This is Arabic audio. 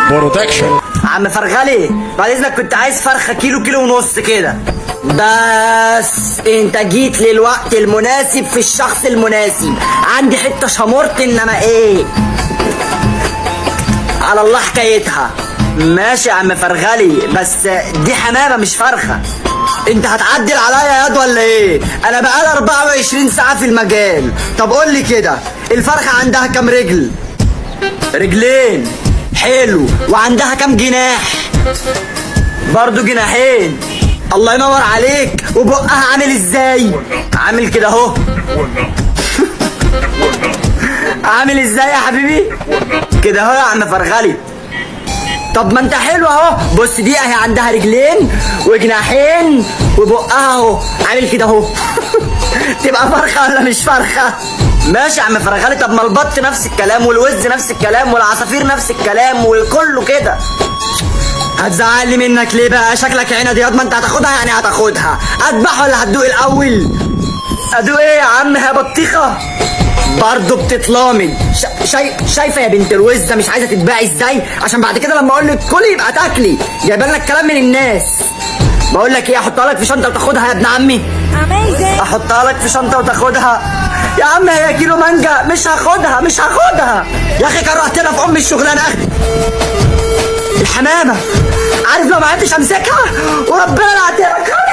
برودكشن. عم فرغلي بعد اذنك كنت عايز فرخه كيلو ونص كده. بس انت جيت للوقت المناسب في الشخص المناسب. عندي حته شمرت انما ايه على الله حكايتها. ماشي يا عم فرغلي، بس دي حمامه مش فرخه. انت هتعدل عليا ياض ولا ايه؟ انا بقالي 24 ساعه في المجال. طب قول لي كده، الفرخه عندها كام رجل؟ رجلين. حلو. وعندها كام جناح؟ برضو جناحين. الله ينور عليك. وبقها عامل ازاي؟ عامل كده اهو. عامل ازاي يا حبيبي؟ كده اهو يا عم فرغلي. طب ما انت حلو اهو. بص دي اهي عندها رجلين وجناحين وبقها اهو عامل كده اهو. تبقى فرخه ولا مش فرخه؟ ماشي يا عم فرغلي. طب ما البط نفس الكلام والوز نفس الكلام والعصافير نفس الكلام وكله كده. هتزعلني منك ليه بقى؟ شكلك عينه دي. ما انت هتاخدها يعني هتاخدها. اذبح ولا هتدوق الاول؟ ادوق ايه يا عم؟ هي بطيخه برضه بتتلامد. شايفه يا بنت الوزه مش عايزه تتباعي ازاي؟ عشان بعد كده لما اقول لك كلي يبقى تاكلي. جايبه لك كلام من الناس. بقول لك ايه، احطها لك في شنطه وتاخدها يا ابن عمي؟ احطها لك في شنطه وتاخدها يا عم. هي كيلو مانجا. مش هاخدها مش هاخدها يا اخي. كرهتنا في ام الشغلانه. الحمامه عارف لو ما عرفتش امسكها وربنا لا هتركها.